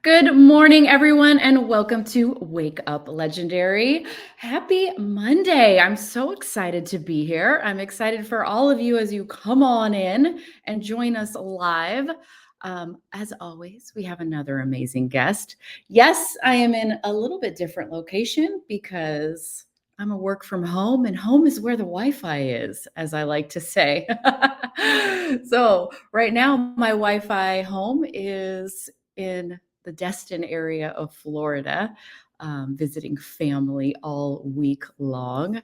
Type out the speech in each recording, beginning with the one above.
Good morning, everyone, and welcome to Wake Up Legendary. Happy Monday. I'm so excited to be here. I'm excited for all of you as you come on in and join us live. As always, we have another amazing guest. Yes, I am in a little bit different location because I'm a work from home, and home is where the Wi-Fi is, as I like to say. So right now, my Wi-Fi home is in the Destin area of Florida, visiting family all week long,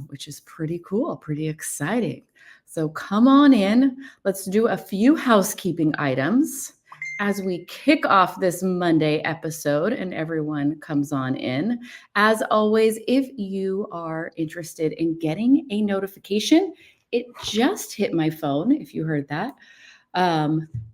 which is pretty cool, pretty exciting. So come on in. Let's do a few housekeeping items as we kick off this Monday episode and everyone comes on in. As always, if you are interested in getting a notification, it just hit my phone, if you heard that.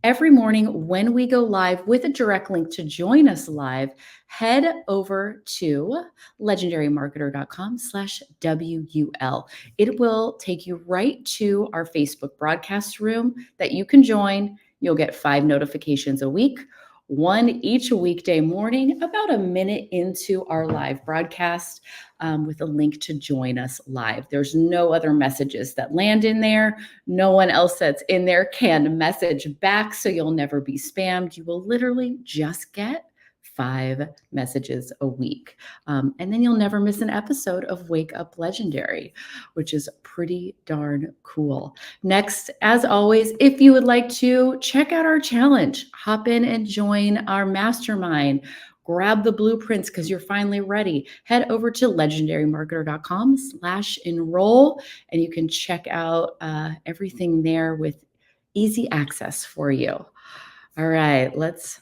Every morning when we go live with a direct link to join us live, head over to legendarymarketer.com/WUL. It will take you right to our Facebook broadcast room that you can join. You'll get 5 notifications a week, one each weekday morning, about a minute into our live broadcast, with a link to join us live. There's no other messages that land in there. No one else that's in there can message back, so you'll never be spammed. You will literally just get 5 messages a week. And then you'll never miss an episode of Wake Up Legendary, which is pretty darn cool. Next, as always, if you would like to check out our challenge, hop in and join our mastermind. Grab the blueprints because you're finally ready. Head over to legendarymarketer.com/enroll, and you can check out everything there with easy access for you. All right, let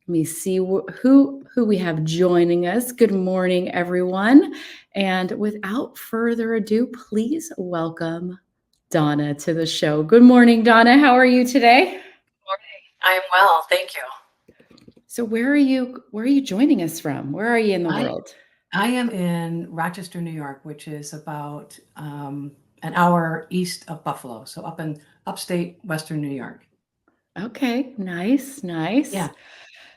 me see who we have joining us. Good morning, everyone. And without further ado, please welcome Donna to the show. Good morning, Donna. How are you today? Morning. I'm well, thank you. So where are you joining us from? Where are you in the world? I am in Rochester, New York, which is about an hour east of Buffalo, so up in upstate Western New York. Okay, nice. Yeah.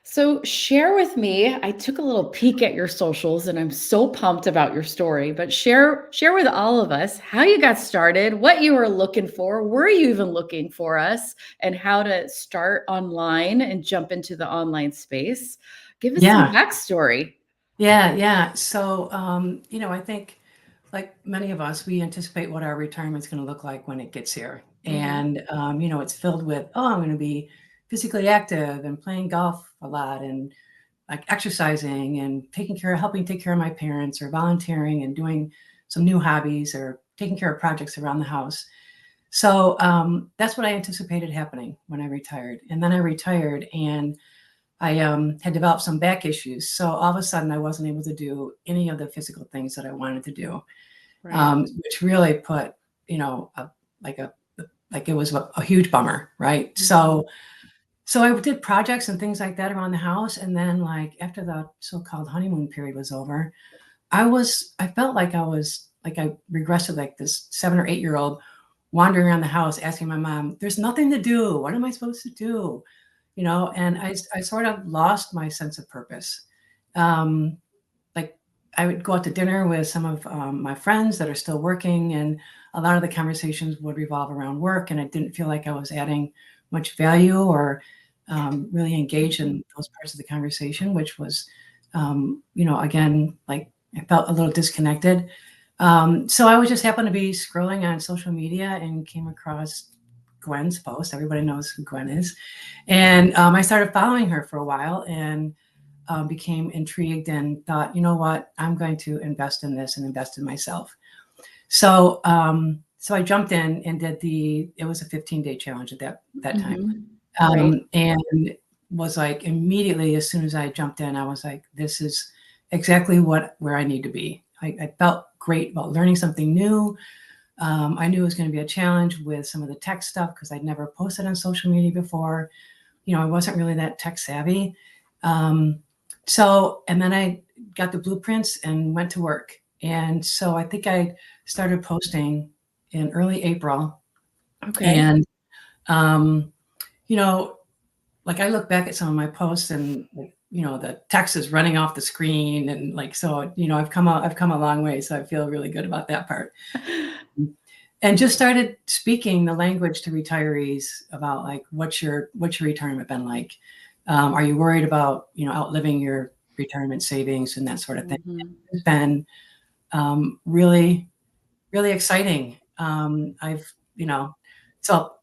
So share with me, I took a little peek at your socials and I'm so pumped about your story, but share with all of us how you got started, what you were looking for, were you even looking for us, and how to start online and jump into the online space. Give us some backstory. Yeah. So, I think like many of us, we anticipate what our retirement's going to look like when it gets here. And, it's filled with, I'm going to be physically active and playing golf a lot and like exercising and helping take care of my parents or volunteering and doing some new hobbies or taking care of projects around the house. So that's what I anticipated happening when I retired. And then I retired and I had developed some back issues. So all of a sudden I wasn't able to do any of the physical things that I wanted to do, which really put, like it was a huge bummer. Right. Mm-hmm. So I did projects and things like that around the house. And then like after the so-called honeymoon period was over, I felt like I regressed like this 7 or 8-year-old wandering around the house asking my mom, there's nothing to do. What am I supposed to do? And I sort of lost my sense of purpose. Like I would go out to dinner with some of my friends that are still working, and a lot of the conversations would revolve around work, and I didn't feel like I was adding much value or really engaged in those parts of the conversation, which was, again, like I felt a little disconnected. So I would just happen to be scrolling on social media and came across Gwen's post. Everybody knows who Gwen is. And I started following her for a while and became intrigued and thought, you know what, I'm going to invest in this and invest in myself. So I jumped in and it was a 15-day challenge at that time. And was like immediately, as soon as I jumped in, I was like, this is exactly where I need to be. I felt great about learning something new. I knew it was going to be a challenge with some of the tech stuff because I'd never posted on social media before. I wasn't really that tech savvy. And then I got the blueprints and went to work. And so I think I started posting in early April. Okay. And, like I look back at some of my posts and, you know, the text is running off the screen and like, so, you know, I've come a long way. So I feel really good about that part. And just started speaking the language to retirees about like, what's your retirement been like? Are you worried about, you know, outliving your retirement savings and that sort of thing? Mhm. It's been really, really exciting. I've, you know, so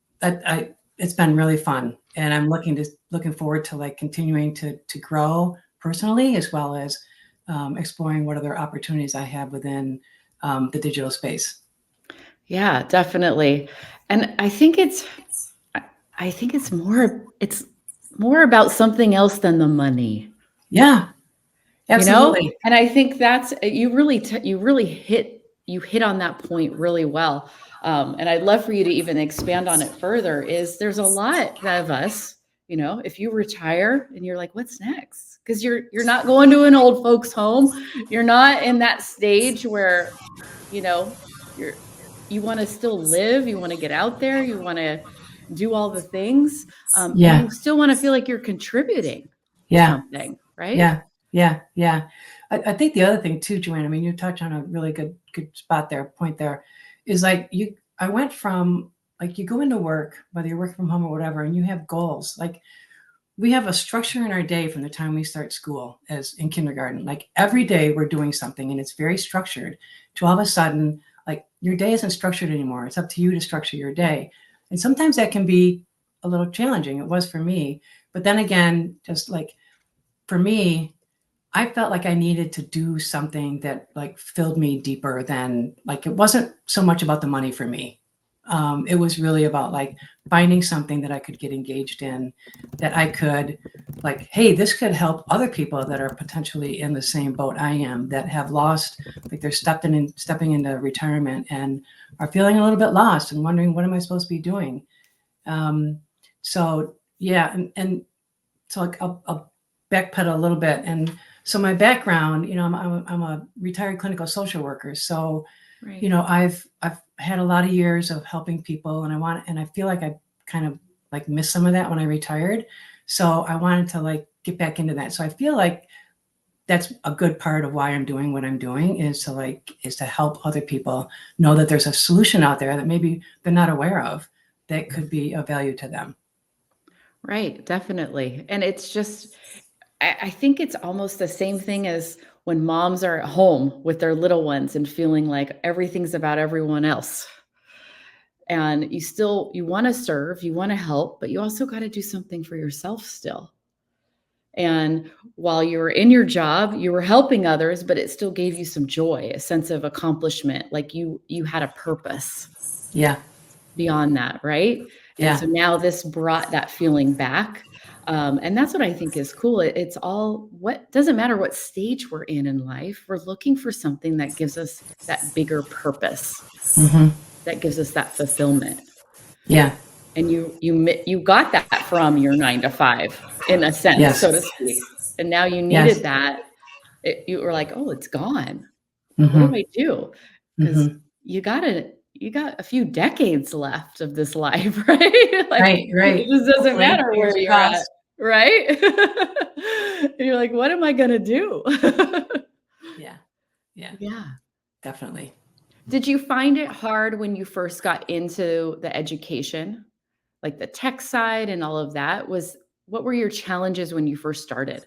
it's been really fun, and I'm looking forward to like continuing to grow personally, as well as exploring what other opportunities I have within the digital space. Yeah, definitely. And I I think it's more about something else than the money, Yeah, you know? absolutely. And I think that's you really hit on that point really well. And I'd love for you to even expand on it further is there's a lot of us, you know, if you retire and you're like, what's next? Because you're not going to an old folks home. You're not in that stage where, you know, you're you want to still live, you want to get out there, you want to do all the things, and Yeah, you still want to feel like you're contributing to yeah, something, right? yeah, yeah, yeah. I think the other thing too, Joanne, I mean, you touch on a really good spot there, point there, is like I went from like you go into work, whether you're working from home or whatever, and you have goals. Like we have a structure in our day from the time we start school as in kindergarten. Like every day we're doing something and it's very structured, to all of a sudden, like your day isn't structured anymore. It's up to you to structure your day. And sometimes that can be a little challenging. It was for me. But then again, just like for me, I felt like I needed to do something that like filled me deeper than like it wasn't so much about the money for me. It was really about like finding something that I could get engaged in, that I could like, hey, this could help other people that are potentially in the same boat I am, that have lost, like they're stepping into retirement and are feeling a little bit lost and wondering what am I supposed to be doing. Um, so yeah, and so like I'll backpedal a little bit. And so my background, you know, I'm a retired clinical social worker. So, you Right. know, I've had a lot of years of helping people, and I feel like I kind of like missed some of that when I retired. So I wanted to like get back into that. So I feel like that's a good part of why I'm doing what I'm doing, is to help other people know that there's a solution out there that maybe they're not aware of that could be of value to them. Right, definitely. And it's just I think it's almost the same thing as when moms are at home with their little ones and feeling like everything's about everyone else. And you want to serve, you want to help, but you also got to do something for yourself still. And while you were in your job, you were helping others, but it still gave you some joy, a sense of accomplishment, like you had a purpose Yeah. beyond that, right? And Yeah. so now this brought that feeling back. And that's what I think is cool. It's all what doesn't matter what stage we're in life, we're looking for something that gives us that bigger purpose, Hmm. that gives us that fulfillment. Yeah. And you got that from your 9 to 5 in a sense, Yes. so to speak. And now you Yes. needed that. You were like, oh, it's gone. What do Hmm. I do? Because Hmm. you got a few decades left of this life, right? Like, Right. it Right. just doesn't Hopefully, matter fingers where you're at, crossed. right? And you're like, "What am I gonna do?" Yeah. Yeah. Yeah. Definitely. Did you find it hard when you first got into the education, like the tech side and all of that? What were your challenges when you first started?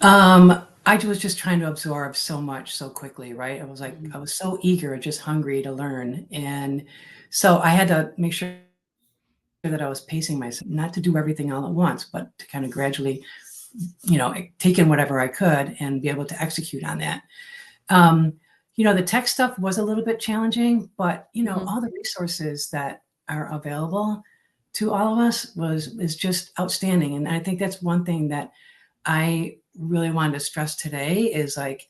I was just trying to absorb so much so quickly, right? I Mhm. was so eager, just hungry to learn. And so I had to make sure that I was pacing myself, not to do everything all at once, but to kind of gradually, you know, take in whatever I could and be able to execute on that. Um, you know, the tech stuff was a little bit challenging, but you know, Mhm. all the resources that are available to all of us is just outstanding. And I think that's one thing that I really wanted to stress today is like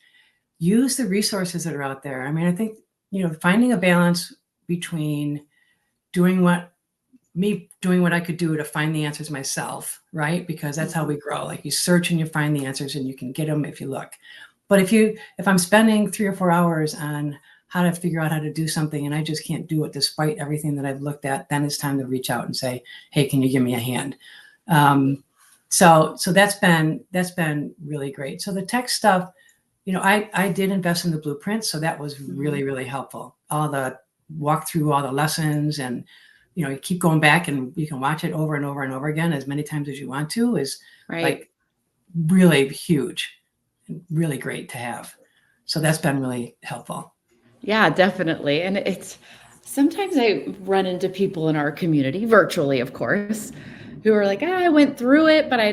use the resources that are out there. I mean, I think, you know, finding a balance between doing what doing what I could do to find the answers myself, right? Because that's how Mhm. we grow. Like you search and you find the answers and you can get them if you look. But if I'm spending 3 or 4 hours on how to figure out how to do something and I just can't do it despite everything that I've looked at, then it's time to reach out and say, hey, can you give me a hand? So that's been really great. So the tech stuff, I did invest in the blueprint, so that was really, really helpful. All the walk through all the lessons, and you keep going back and you can watch it over and over and over again as many times as you want to, is like really huge and really great to have. So that's been really helpful. Yeah, definitely. And it's sometimes I run into people in our community, virtually, of course, who are like, I went through it, but I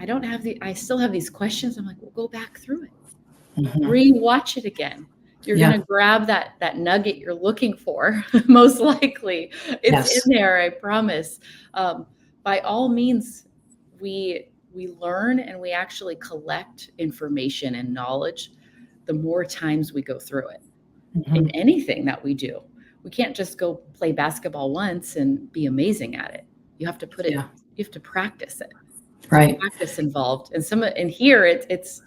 don't have I still have these questions. I'm like, well, go back through it, rewatch it again. You're going to grab that nugget you're looking for. Most likely it's in there. I promise. By all means, we learn and we actually collect information and knowledge the more times we go through it. In anything that we do. We can't just go play basketball once and be amazing at it. You have to put it, you have to practice it. Right. Practice involved. And here it's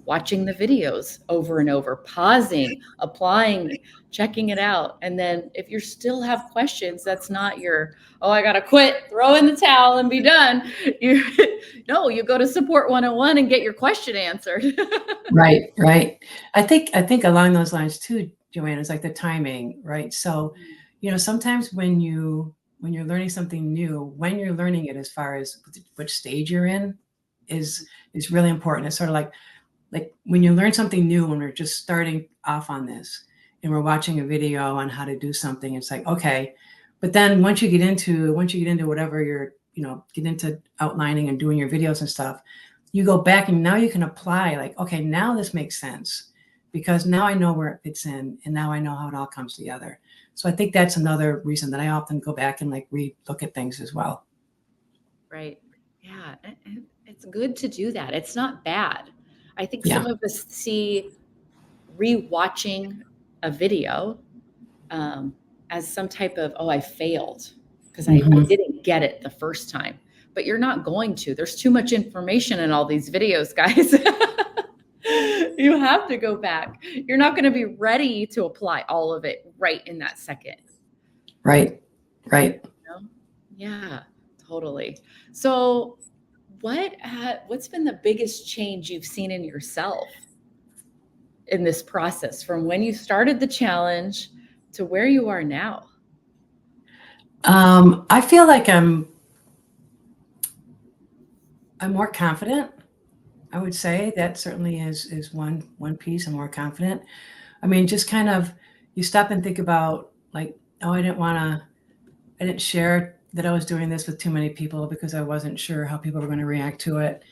watching the videos over and over, pausing, applying, checking it out. And then if you still have questions, that's not your, I got to quit, throw in the towel and be done. You go to support 101 and get your question answered. Right. I think along those lines too, Joanne, is like the timing, right? So, sometimes when you're learning something new, when you're learning it, as far as which stage you're in, is really important. It's sort of like when you learn something new, when we're just starting off on this and we're watching a video on how to do something, it's like, okay, but then once you get into whatever you're, get into outlining and doing your videos and stuff, you go back and now you can apply, like, okay, now this makes sense because now I know where it fits in and now I know how it all comes together. So I think that's another reason that I often go back and look at things as well. Right. Yeah. It's good to do that. It's not bad. I think some of us see rewatching a video as some type of, I failed because I didn't get it the first time. But you're not going to. There's too much information in all these videos, guys. You have to go back. You're not going to be ready to apply all of it right in that second. Right. Yeah, totally. So what's been the biggest change you've seen in yourself in this process from when you started the challenge to where you are now? I feel like I'm more confident. I would say that certainly is one piece. I'm more confident. I mean, just kind of, you stop and think about I didn't share that I was doing this with too many people because I wasn't sure how people were going to react to it.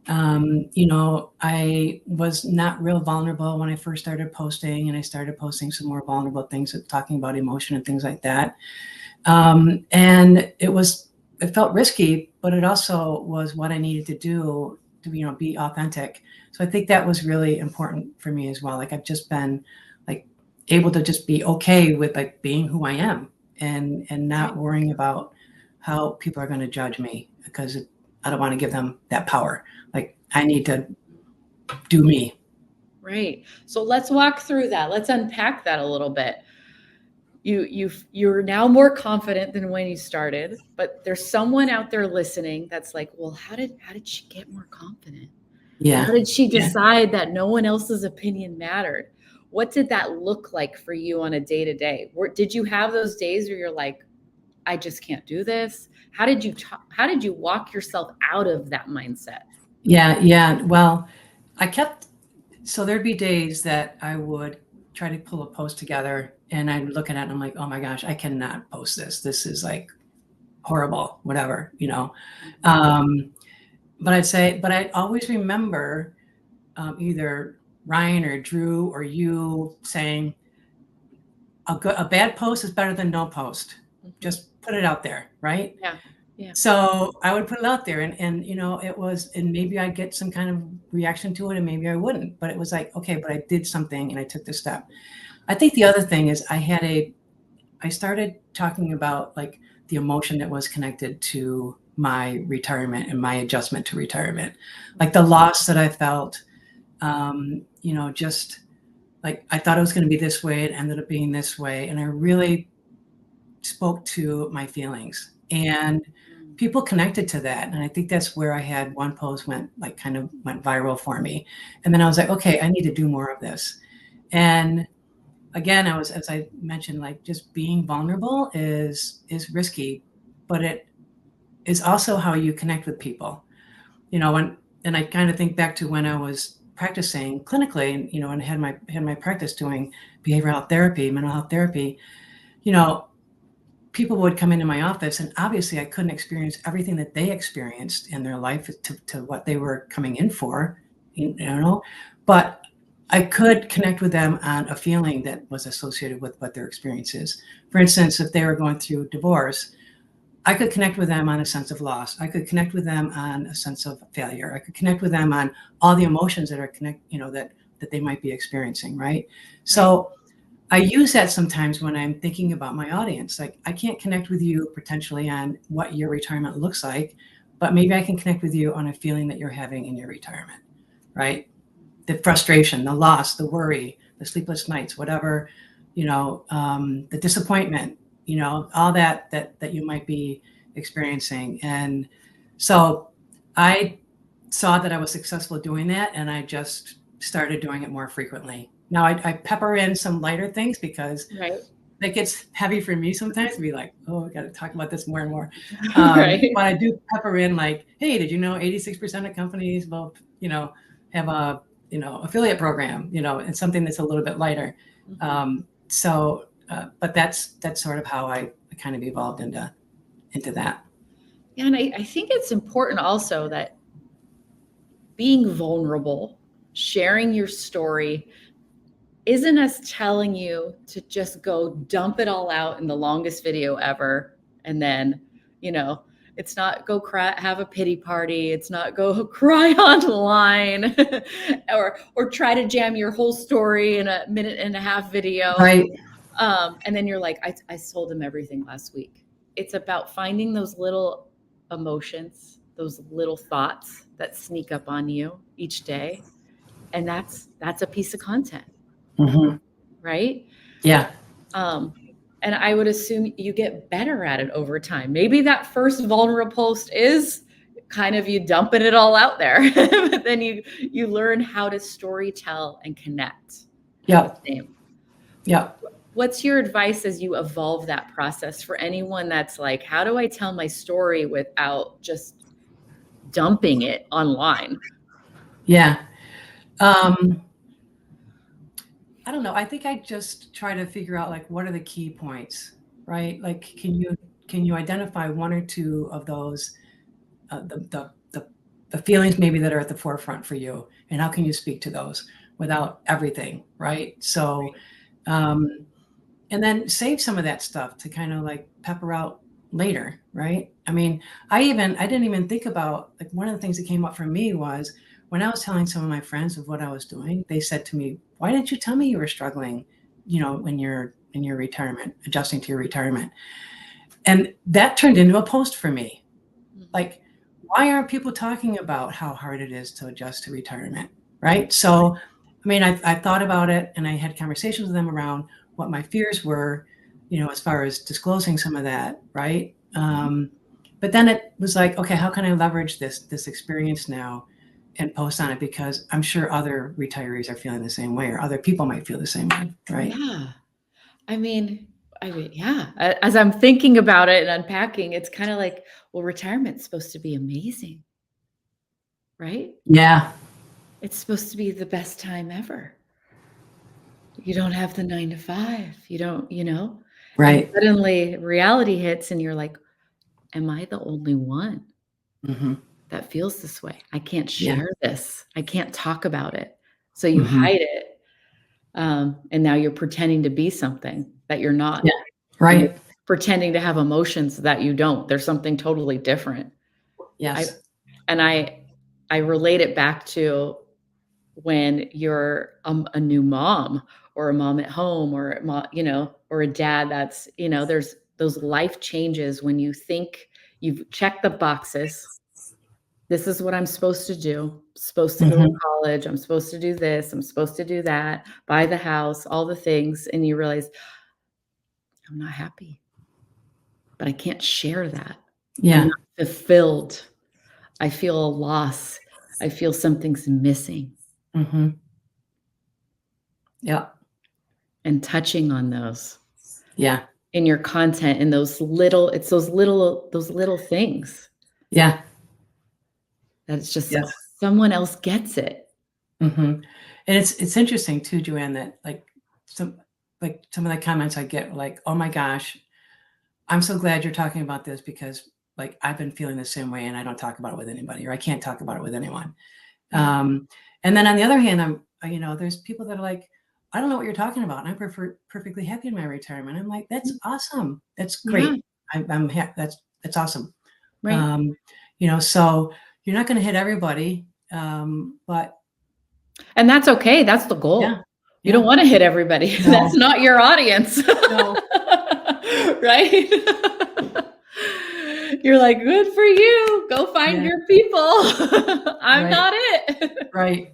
I was not real vulnerable when I first started posting, and I started posting some more vulnerable things, talking about emotion and things like that. And it felt risky, but it also was what I needed to do to, be authentic. So I think that was really important for me as well. I've just been able to just be okay with being who I am and not worrying about how people are going to judge me, because I don't want to give them that power. I need to do me. Right. So let's walk through that. Let's unpack that a little bit. You're now more confident than when you started, but there's someone out there listening that's like, well, how did she get more confident? Yeah. How did she decide that no one else's opinion mattered? What did that look like for you on a day-to-day? Did you have those days where you're like, I just can't do this? How did you walk yourself out of that mindset? Yeah. Well, so there'd be days that I would try to pull a post together and I'd look at it and I'm like, oh my gosh, I cannot post this. This is horrible, whatever, But I'd always remember either Ryan or Drew or you saying a bad post is better than no post. Just put it out there, right? Yeah. So I would put it out there and and maybe I'd get some kind of reaction to it and maybe I wouldn't, but it was like, okay, but I did something and I took the step. I think the other thing is I started talking about the emotion that was connected to my retirement and my adjustment to retirement, the loss that I felt, just I thought it was going to be this way. It ended up being this way. And I really spoke to my feelings. And people connected to that. And I think that's where I had one post went viral for me. And then I was like, okay, I need to do more of this. And again, as I mentioned, like just being vulnerable is risky, but it is also how you connect with people. And I kind of think back to when I was practicing clinically, and had my practice doing behavioral health therapy, mental health therapy. People would come into my office, and obviously I couldn't experience everything that they experienced in their life to what they were coming in for, but I could connect with them on a feeling that was associated with what their experience is. For instance, if they were going through divorce, I could connect with them on a sense of loss. I could connect with them on a sense of failure. I could connect with them on all the emotions that are that they might be experiencing, right? So I use that sometimes when I'm thinking about my audience. Like, I can't connect with you potentially on what your retirement looks like, but maybe I can connect with you on a feeling that you're having in your retirement, right? The frustration, the loss, the worry, the sleepless nights, whatever, the disappointment, all that you might be experiencing. And so I saw that I was successful doing that, and I just started doing it more frequently. Now I pepper in some lighter things because that gets heavy for me sometimes to be like, oh, I got to talk about this more and more. But I do pepper in like, hey, did you know 86% of companies will, have a, affiliate program, and something that's a little bit lighter. But that's sort of how I kind of evolved into that. Yeah, and I think it's important also that being vulnerable, sharing your story, isn't us telling you to just go dump it all out in the longest video ever. And then, it's not go cry, have a pity party. It's not go cry online or try to jam your whole story in a 1.5-minute video. Right. And then you're like, I sold him everything last week. It's about finding those little emotions, those little thoughts that sneak up on you each day. And that's a piece of content. Mm-hmm. Right? Yeah. And I would assume you get better at it over time. Maybe that first vulnerable post is kind of you dumping it all out there, but then you learn how to storytell and connect. Yeah. Yeah. What's your advice as you evolve that process for anyone that's like, how do I tell my story without just dumping it online? Yeah. I don't know. I think I just try to figure out like, what are the key points, right? Like, can you identify one or two of those, the feelings maybe that are at the forefront for you, and how can you speak to those without everything, right? So, and then save some of that stuff to kind of like pepper out later, right? I mean, I didn't even think about, like, one of the things that came up for me was when I was telling some of my friends of what I was doing, they said to me, why didn't you tell me you were struggling, when you're in your retirement, adjusting to your retirement? And that turned into a post for me. Like, why aren't people talking about how hard it is to adjust to retirement, right? So, I mean, I thought about it, and I had conversations with them around what my fears were, as far as disclosing some of that, right? But then it was like, okay, how can I leverage this experience now and post on it? Because I'm sure other retirees are feeling the same way, or other people might feel the same way, right? Yeah. I mean, yeah. As I'm thinking about it and unpacking, it's kind of like, well, retirement's supposed to be amazing, right? Yeah. It's supposed to be the best time ever. You don't have the 9 to 5. You don't, Right. And suddenly reality hits and you're like, am I the only one that feels this way? I can't share this. I can't talk about it. So you hide it. And now you're pretending to be something that you're not. Yeah. Right. Pretending to have emotions that you don't. There's something totally different. Yes. I relate it back to when you're a new mom or a mom at home or or a dad that's, there's those life changes when you think you've checked the boxes. This is what I'm supposed to do. I'm supposed to go to college. I'm supposed to do this. I'm supposed to do that, buy the house, all the things. And you realize I'm not happy, but I can't share that. Yeah. I'm not fulfilled. I feel a loss. I feel something's missing. Mm-hmm. Yeah. And touching on those. Yeah. In your content, in those little things. Yeah. That it's just Yes. someone else gets it. Mm-hmm. And it's interesting too, Joanne, that some of the comments I get, like, oh my gosh, I'm so glad you're talking about this, because like I've been feeling the same way and I don't talk about it with anybody, or I can't talk about it with anyone. Yeah. And then on the other hand, there's people that are like, I don't know what you're talking about, and I'm perfectly happy in my retirement. I'm like, that's awesome. That's Yeah. great. I'm happy. That's awesome. Right. So you're not going to hit everybody, but And that's okay. That's the yeah, goal. You don't yeah, want to hit everybody. That's no, not your audience. no, Right? You're like, good for you. Go find yeah, your people. I'm right, not it. right,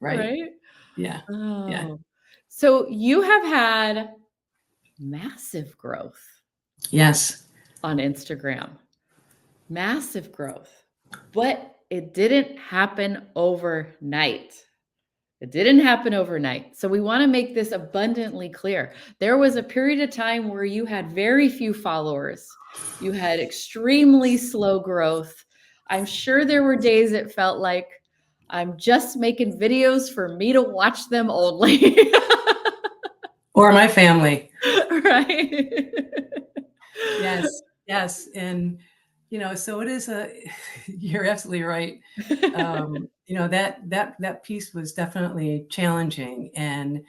Right? yeah, yeah, Oh. So you have had massive growth yes, on Instagram. Massive growth. But it didn't happen overnight. It didn't happen overnight. So we want to make this abundantly clear. There was a period of time where you had very few followers. You had extremely slow growth. I'm sure there were days it felt like I'm just making videos for me to watch them only. or my family. Right? Yes, yes, and so it is you're absolutely right. That piece was definitely challenging, and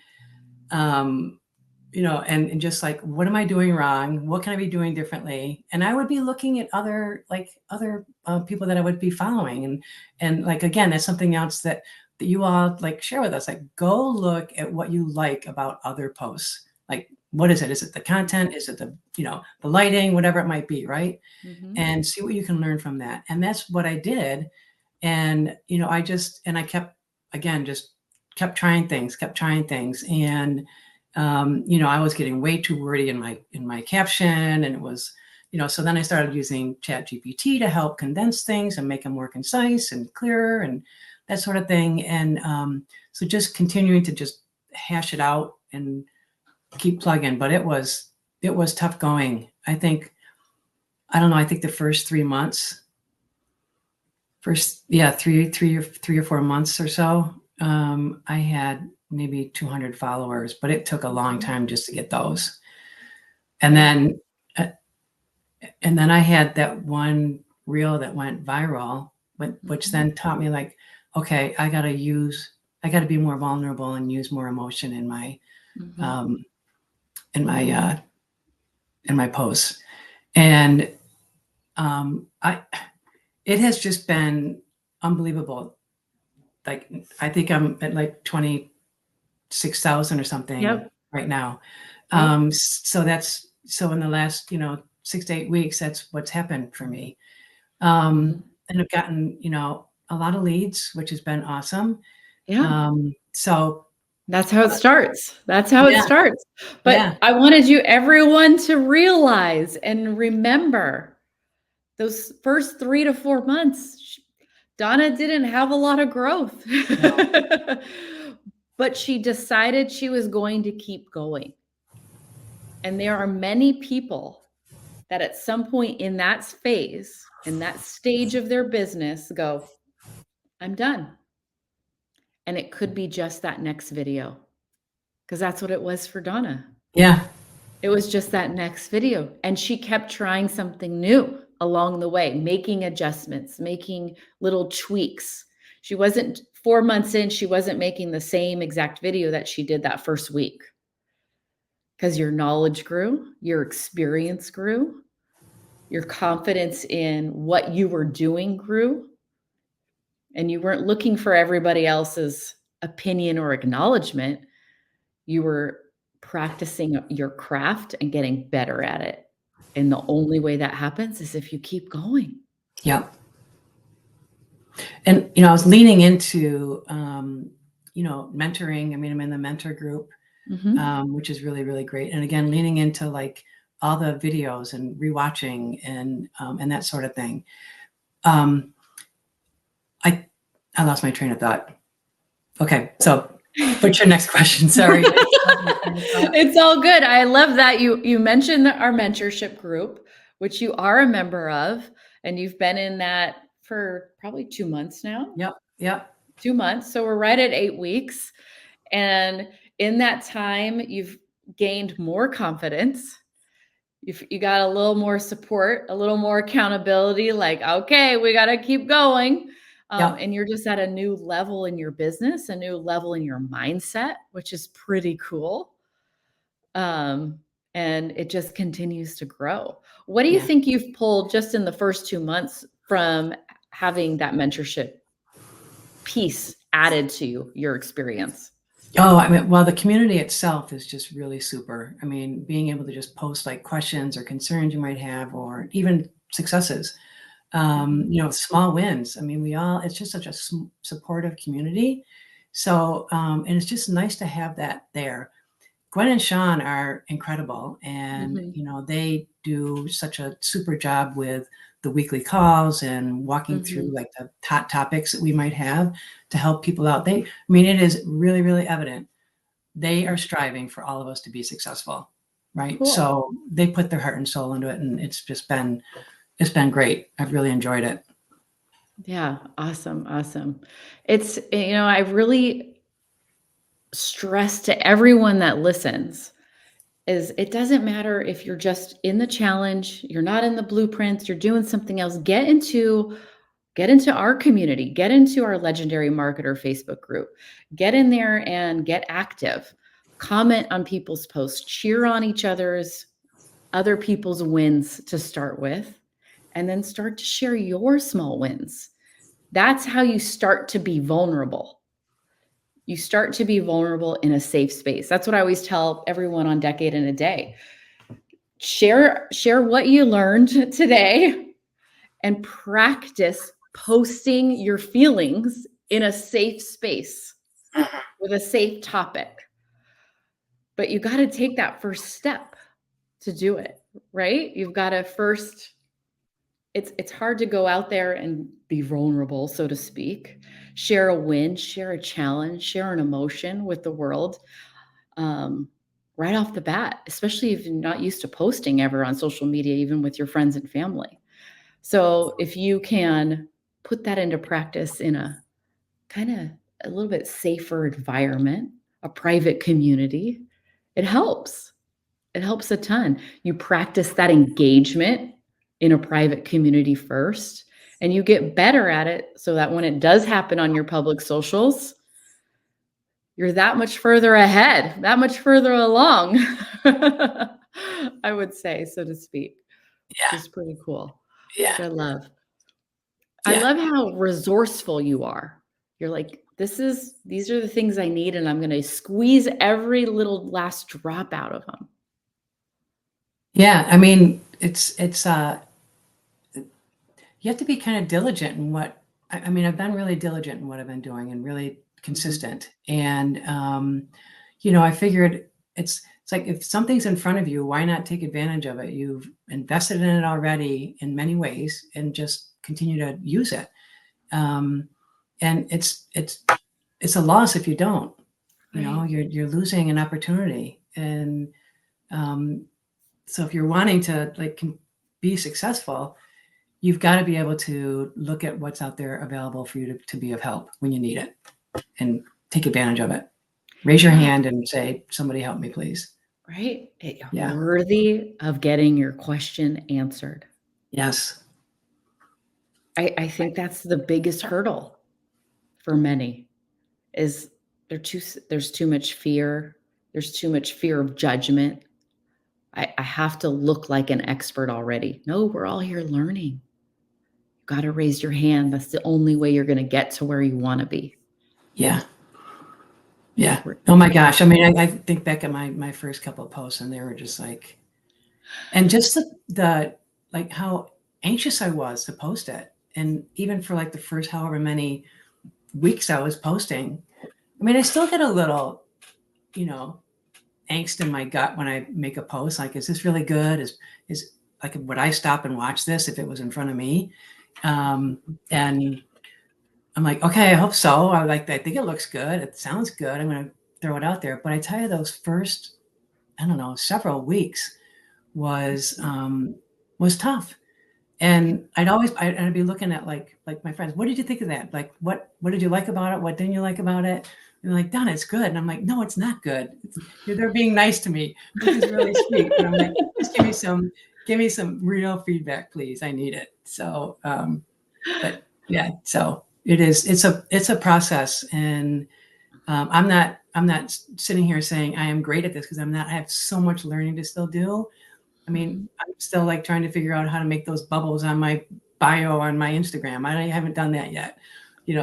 and just like, what am I doing wrong? What can I be doing differently? And I would be looking at other people that I would be following, and like, again, that's something else that you all like share with us. Like, go look at what you like about other posts. Like, what is it? Is it the content? Is it the lighting? Whatever it might be, right? Mhm. And see what you can learn from that. And that's what I did. And I kept, again, just kept trying things, and I was getting way too wordy in my caption, and it was, so then I started using Chat GPT to help condense things and make them more concise and clearer and that sort of thing. And so just continuing to just hash it out and keep plugging. But it was tough going. I think the first 3 months, three or 4 months or so, I had maybe 200 followers, but it took a long time just to get those. And then I had that one reel that went viral, which then taught me, like, okay, I got to be more vulnerable and use more emotion in my Mhm. in my posts. And it has just been unbelievable. Like, I think I'm at like 26,000 or something Yep. right now. Yep. So in the last 6 to 8 weeks, that's what's happened for me. And I've gotten a lot of leads, which has been awesome. Yeah. So That's how it starts. That's how it yeah, starts. yeah, But I wanted everyone to realize and remember those first 3 to 4 months, Donna didn't have a lot of growth. no, But she decided she was going to keep going. And there are many people that at some point in that phase, in that stage of their business, go, I'm done. And it could be just that next video, because that's what it was for Donna. yeah, It was just that next video. And she kept trying something new along the way, making adjustments, making little tweaks. She wasn't 4 months in, she wasn't making the same exact video that she did that first week. Because your knowledge grew, your experience grew, your confidence in what you were doing grew, and you weren't looking for everybody else's opinion or acknowledgement. You were practicing your craft and getting better at it. And the only way that happens is if you keep going. yeah. And I was leaning into mentoring. I mean, I'm in the mentor group, Mhm. which is really, really great. And again, leaning into like all the videos and rewatching and that sort of thing. I lost my train of thought. Okay, so what's your next question? Sorry. It's all good. I love that you mentioned our mentorship group, which you are a member of, and you've been in that for probably 2 months now. Yep. 2 months. So we're right at 8 weeks. And in that time, you've gained more confidence. You got a little more support, a little more accountability, like, okay, we got to keep going. And you're just at a new level in your business, a new level in your mindset, which is pretty cool. And it just continues to grow. What do you think you've pulled just in the first 2 months from having that mentorship piece added to your experience? Oh, I mean, well, the community itself is just really super. I mean, being able to just post like questions or concerns you might have, or even successes, small wins. I mean, it's just such a supportive community. So, and it's just nice to have that there. Gwen and Sean are incredible, and they do such a super job with the weekly calls and walking through like the hot topics that we might have to help people out. I mean, it is really, really evident they are striving for all of us to be successful, right? Cool. So they put their heart and soul into it, and it's been great. I've really enjoyed it. Yeah, awesome. It's, I really stress to everyone that listens is it doesn't matter if you're just in the challenge, you're not in the blueprints, you're doing something else. Get into our community, get into our Legendary Marketer Facebook group, get in there and get active, comment on people's posts, cheer on other people's wins to start with, and then start to share your small wins. That's how you start to be vulnerable. You start to be vulnerable in a safe space. That's what I always tell everyone on Decade in a Day. Share what you learned today and practice posting your feelings in a safe space with a safe topic. But you got to take that first step to do it, right? You've got to first, it's hard to go out there and be vulnerable, so to speak, share a win, share a challenge, share an emotion with the world right off the bat, especially if you're not used to posting ever on social media, even with your friends and family. So if you can put that into practice in a kind of a little bit safer environment, a private community, it helps. It helps a ton. You practice that engagement in a private community first, and you get better at it so that when it does happen on your public socials, you're that much further ahead, that much further along, I would say, so to speak. Yeah. It's pretty cool. Yeah. Which I love. Yeah. I love how resourceful you are. You're like, these are the things I need, and I'm going to squeeze every little last drop out of them. Yeah. I mean, it's you have to be kind of diligent in what, I mean, I've been really diligent in what I've been doing and really consistent. And, I figured it's like, if something's in front of you, why not take advantage of it? You've invested in it already in many ways, and just continue to use it. And it's a loss if you don't, you're losing an opportunity. And, so if you're wanting to be successful, you've got to be able to look at what's out there available for you to be of help when you need it, and take advantage of it. Raise your hand and say, somebody help me, please. Right? Yeah. Worthy of getting your question answered. Yes. I think that's the biggest hurdle for many is there's too much fear. There's too much fear of judgment. I have to look like an expert already. No, we're all here learning. You got to raise your hand. That's the only way you're going to get to where you want to be. Yeah. Yeah. Oh my gosh. I mean, I think back at my first couple of posts, and they were just like, and just the like how anxious I was to post it. And even for like the first however many weeks I was posting, I mean, I still get a little, angst in my gut when I make a post. Like, is this really good? Is like, would I stop and watch this if it was in front of me? And I'm like, okay, I hope so. I think it looks good. It sounds good. I'm going to throw it out there. But I tell you, those first, I don't know, several weeks was tough. And I'd be looking at like my friends, what did you think of that? Like, what did you like about it? What didn't you like about it? And they're like, Donna, it's good. And I'm like, no, it's not good. They're being nice to me, which is really sweet. But I'm like, just give me some real feedback, please. I need it. So, but yeah, so it's a process. And I'm not sitting here saying I am great at this, because I'm not. I have so much learning to still do. I mean, I'm still like trying to figure out how to make those bubbles on my bio on my Instagram. I haven't done that yet,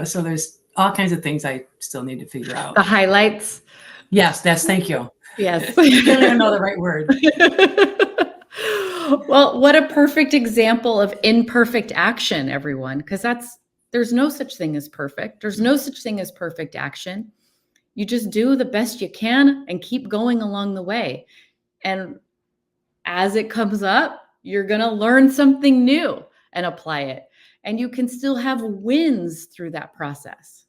so there's all kinds of things I still need to figure out. The highlights. Yes, thank you. Yes. I don't even know the right word. Well, what a perfect example of imperfect action, everyone, because there's no such thing as perfect. There's no such thing as perfect action. You just do the best you can and keep going along the way. And as it comes up, you're going to learn something new and apply it. And you can still have wins through that process.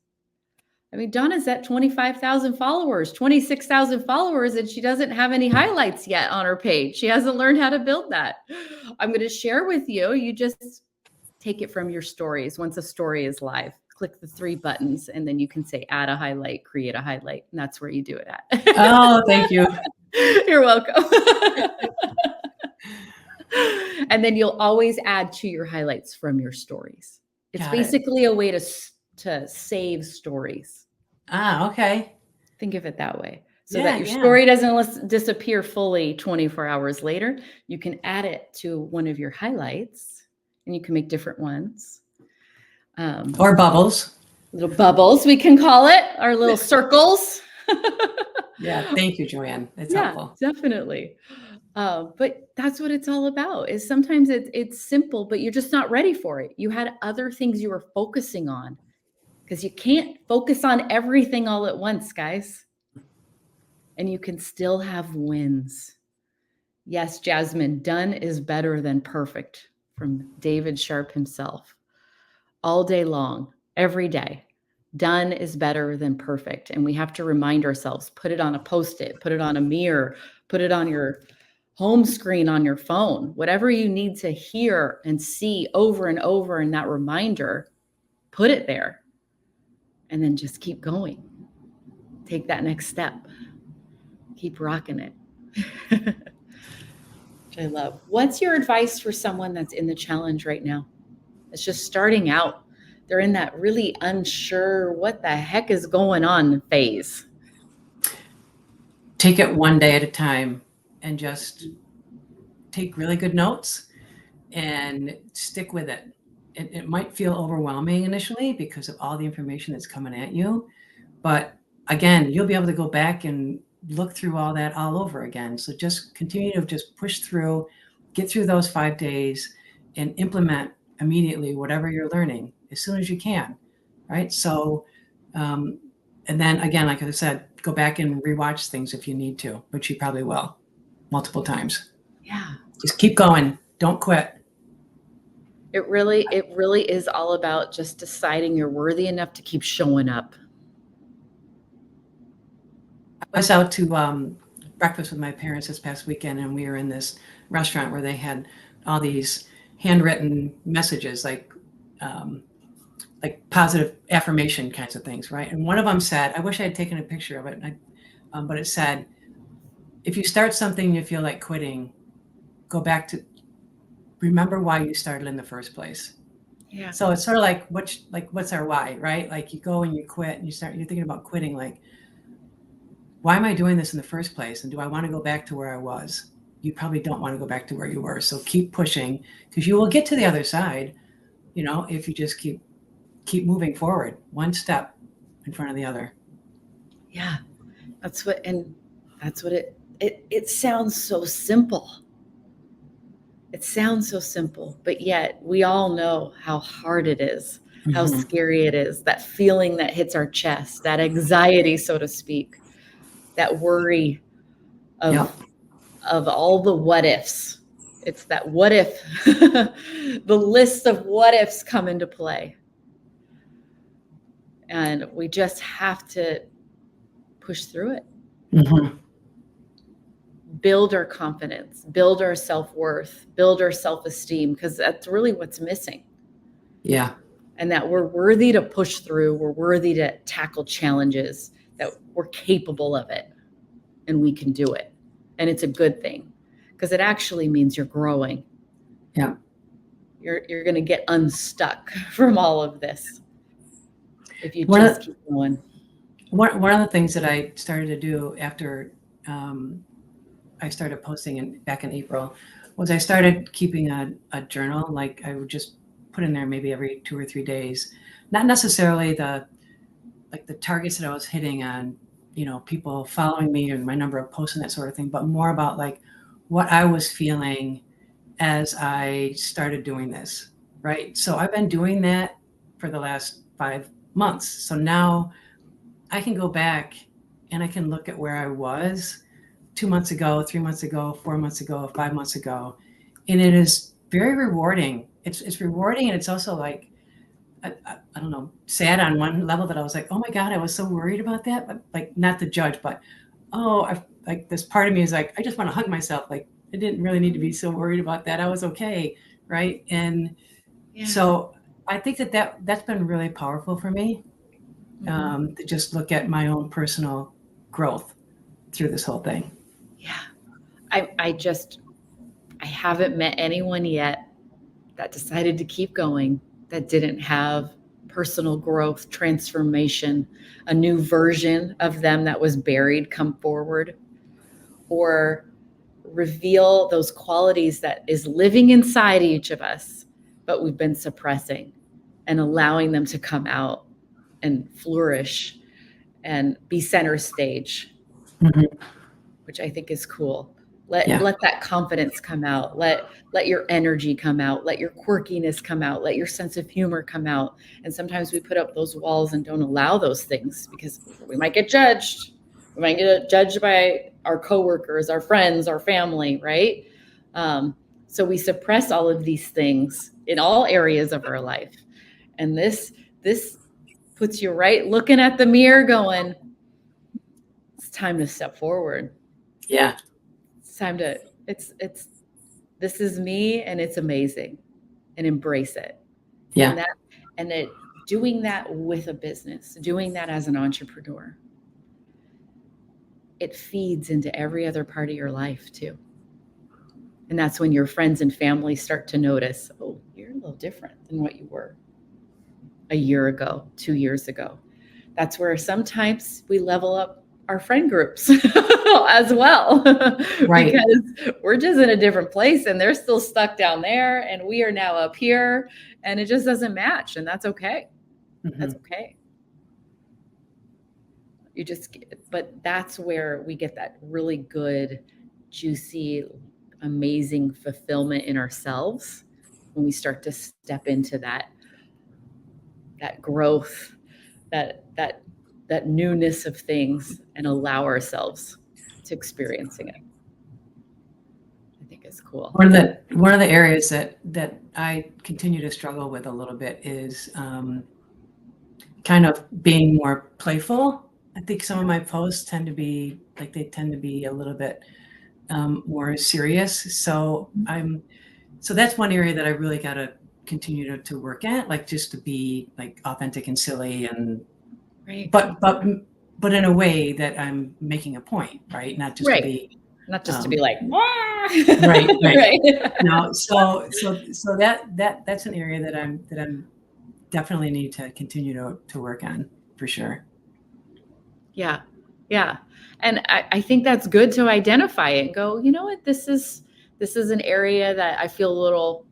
I mean, Donna's at 25,000 followers, 26,000 followers, and she doesn't have any highlights yet on her page. She hasn't learned how to build that. I'm going to share with you. You just take it from your stories. Once a story is live, click the 3 buttons, and then you can say add a highlight, create a highlight. And that's where you do it at. Oh, thank you. You're welcome. And then you'll always add to your highlights from your stories. It's basically a way to save stories. Okay. Think of it that way. So that your story doesn't disappear fully 24 hours later. You can add it to one of your highlights, and you can make different ones. Or bubbles. Little bubbles, we can call it, our little circles. Yeah, thank you, Joanne. It's helpful. Definitely. But that's what it's all about, is sometimes it's simple, but you're just not ready for it. You had other things you were focusing on, because you can't focus on everything all at once, guys. And you can still have wins. Yes, Jasmine, done is better than perfect, from David Sharpe himself. All day long, every day. Done is better than perfect. And we have to remind ourselves, put it on a Post-it, put it on a mirror, put it on your home screen on your phone, whatever you need to hear and see over and over in that reminder, put it there. And then just keep going. Take that next step. Keep rocking it. Which I love. What's your advice for someone that's in the challenge right now? It's just starting out. They're in that really unsure, what the heck is going on phase. Take it one day at a time and just take really good notes and stick with it. It might feel overwhelming initially because of all the information that's coming at you. But again, you'll be able to go back and look through all that all over again. So just continue to just push through, get through those 5 days, and implement immediately whatever you're learning as soon as you can, right? So, and then again, like I said, go back and rewatch things if you need to, which you probably will multiple times. Yeah. Just keep going. Don't quit. It really is all about just deciding you're worthy enough to keep showing up. I was out to breakfast with my parents this past weekend, and we were in this restaurant where they had all these handwritten messages, like positive affirmation kinds of things, right? And one of them said, I wish I had taken a picture of it, but it said, if you start something and you feel like quitting, go back to remember why you started in the first place. Yeah. So it's sort of like what's our why, right? Like you go and you quit and you're thinking about quitting, like, why am I doing this in the first place? And do I want to go back to where I was? You probably don't want to go back to where you were. So keep pushing, because you will get to the other side, if you just keep moving forward, one step in front of the other. Yeah. That's what it sounds so simple. It sounds so simple, but yet we all know how hard it is, how scary it is, that feeling that hits our chest, that anxiety, so to speak, that worry. of all the what ifs. It's that what if, the list of what ifs come into play. And we just have to push through it. Mm-hmm. Build our confidence, build our self-worth, build our self-esteem, because that's really what's missing. Yeah. And that we're worthy to push through, we're worthy to tackle challenges, that we're capable of it, and we can do it. And it's a good thing, because it actually means you're growing. Yeah. You're going to get unstuck from all of this if you just keep going. One of the things that I started to do after I started posting back in April was I started keeping a journal. Like I would just put in there maybe every 2 or 3 days, not necessarily the targets that I was hitting on, people following me and my number of posts and that sort of thing, but more about like what I was feeling as I started doing this. Right. So I've been doing that for the last 5 months. So now I can go back and I can look at where I was 2 months ago, 3 months ago, 4 months ago, 5 months ago. And it is very rewarding. It's rewarding. And it's also like, I don't know, sad on one level that I was like, oh my God, I was so worried about that. But like, not the judge, but, like this part of me is like, I just want to hug myself. Like I didn't really need to be so worried about that. I was okay. Right. And so I think that's been really powerful for me, to just look at my own personal growth through this whole thing. Yeah. I haven't met anyone yet that decided to keep going that didn't have personal growth, transformation, a new version of them that was buried come forward, or reveal those qualities that is living inside each of us, but we've been suppressing, and allowing them to come out and flourish and be center stage, which I think is cool. Let that confidence come out. Let your energy come out. Let your quirkiness come out. Let your sense of humor come out. And sometimes we put up those walls and don't allow those things because we might get judged. We might get judged by our coworkers, our friends, our family, right? So we suppress all of these things in all areas of our life. And this puts you right looking at the mirror going, it's time to step forward. Yeah. It's time to, this is me and it's amazing, and embrace it. Yeah. And doing that with a business, doing that as an entrepreneur, it feeds into every other part of your life too. And that's when your friends and family start to notice, oh, you're a little different than what you were a year ago, 2 years ago. That's where sometimes we level up our friend groups as well, Right. because we're just in a different place and they're still stuck down there and we are now up here, and it just doesn't match. And that's okay. That's okay. But that's where we get that really good, juicy, amazing fulfillment in ourselves when we start to step into that growth, that newness of things, and allow ourselves to experiencing it. I think it's cool. One of the areas that I continue to struggle with a little bit is kind of being more playful. I think some of my posts tend to be a little bit more serious. So that's one area that I really got to continue to work at, like just to be like authentic and silly, and right. But in a way that I'm making a point, right? Not just to be like, right. Right. No, so that's an area that I'm definitely need to continue to work on, for sure. Yeah. And I think that's good to identify it and go, you know what, this is an area that I feel a little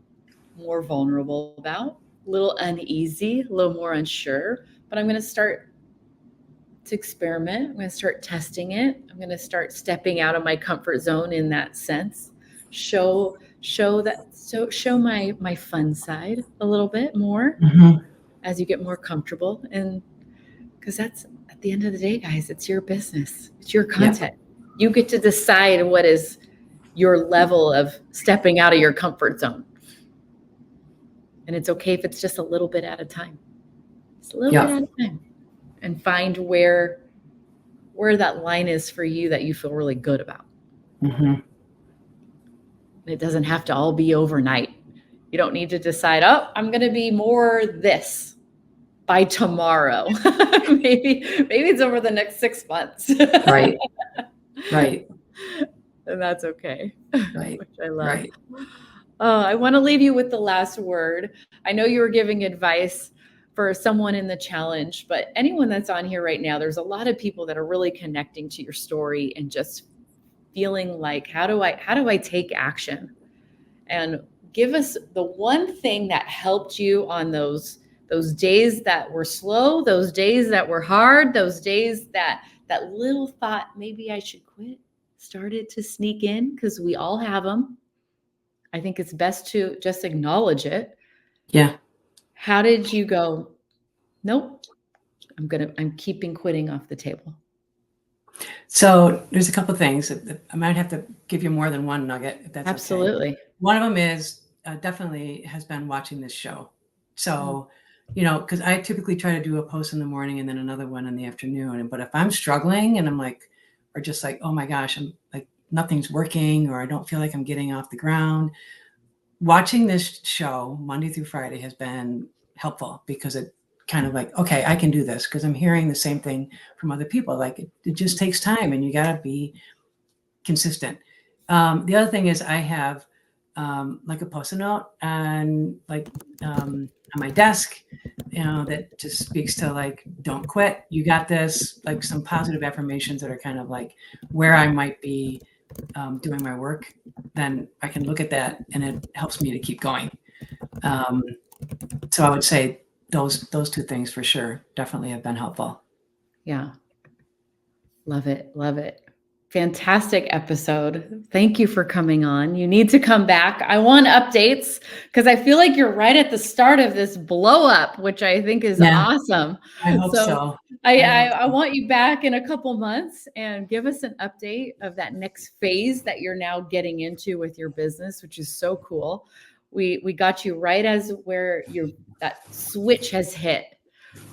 more vulnerable about, a little uneasy, a little more unsure, but I'm going to start to experiment. I'm going to start testing it. I'm going to start stepping out of my comfort zone in that sense. Show my fun side a little bit more as you get more comfortable. And because that's, at the end of the day, guys, it's your business. It's your content. You get to decide what is your level of stepping out of your comfort zone. And it's okay if it's just a little bit at a time. Just a little bit at a time. And find where that line is for you that you feel really good about. Mm-hmm. It doesn't have to all be overnight. You don't need to decide, oh, I'm going to be more this by tomorrow. maybe it's over the next 6 months. Right. And that's okay. Right. Which I love. Right. I want to leave you with the last word. I know you were giving advice for someone in the challenge, but anyone that's on here right now, there's a lot of people that are really connecting to your story and just feeling like, how do I take action? And give us the one thing that helped you on those days that were slow, those days that were hard, those days that little thought, maybe I should quit, started to sneak in, because we all have them. I think it's best to just acknowledge it. Yeah. How did you go, nope, I'm keeping quitting off the table? So there's a couple of things. I might have to give you more than one nugget, if that's Absolutely. okay. One of them is definitely has been watching this show. So, because I typically try to do a post in the morning and then another one in the afternoon. But if I'm struggling and I'm like, or just like, oh my gosh, I'm like, nothing's working, or I don't feel like I'm getting off the ground, watching this show Monday through Friday has been helpful, because it kind of like, okay, I can do this, because I'm hearing the same thing from other people. Like it just takes time, and you got to be consistent. The other thing is I have like a post-it note and like on my desk, that just speaks to like, don't quit, you got this, like some positive affirmations that are kind of like where I might be doing my work. Then I can look at that and it helps me to keep going. So I would say those two things for sure definitely have been helpful. Yeah. Love it. Fantastic episode. Thank you for coming on. You need to come back. I want updates, because I feel like you're right at the start of this blow up, which I think is awesome. I hope so. I want you back in a couple months and give us an update of that next phase that you're now getting into with your business, which is so cool. We got you right as where that switch has hit.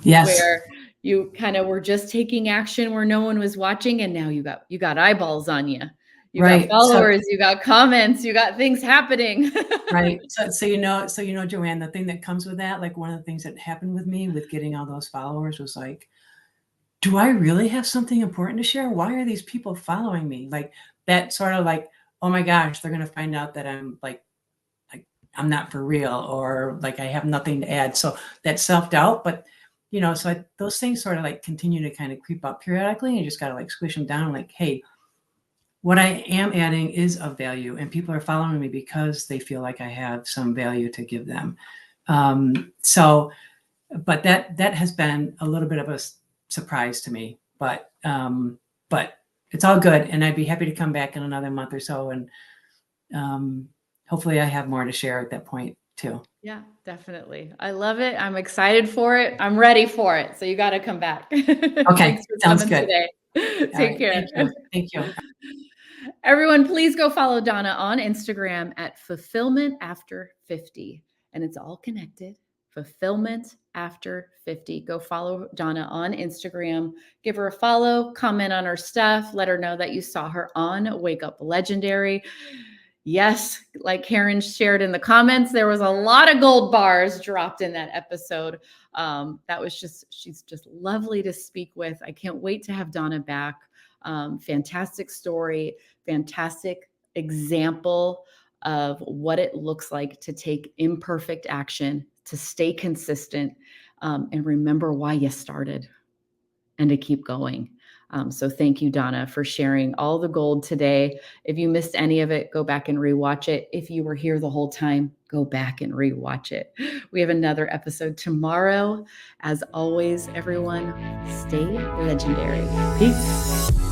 Yes. Where you kind of were just taking action where no one was watching, and now you got eyeballs on you. You got followers, you got comments, you got things happening. Right. So Joanne, the thing that comes with that, like one of the things that happened with me with getting all those followers was like, do I really have something important to share? Why are these people following me? Like that sort of like, oh my gosh, they're going to find out that I'm like I'm not for real, or like I have nothing to add. So that self-doubt, but those things sort of like continue to kind of creep up periodically, and you just got to like squish them down. Like, hey, what I am adding is of value, and people are following me because they feel like I have some value to give them. But that has been a little bit of a surprise to me, but it's all good. And I'd be happy to come back in another month or so. And hopefully I have more to share at that point too. Yeah, definitely. I love it. I'm excited for it. I'm ready for it. So you got to come back. Okay. Sounds good. Today. Take care. Thank you. Everyone, please go follow Donna on Instagram at Fulfillment After 50. And it's all connected. Fulfillment After 50. Go follow Donna on Instagram. Give her a follow, comment on her stuff. Let her know that you saw her on Wake Up Legendary. Yes, like Karen shared in the comments, there was a lot of gold bars dropped in that episode. She's just lovely to speak with. I can't wait to have Donna back. Fantastic story, fantastic example of what it looks like to take imperfect action, to stay consistent, and remember why you started, and to keep going. So thank you, Donna, for sharing all the gold today. If you missed any of it, go back and rewatch it. If you were here the whole time, go back and rewatch it. We have another episode tomorrow. As always, everyone, stay legendary. Peace.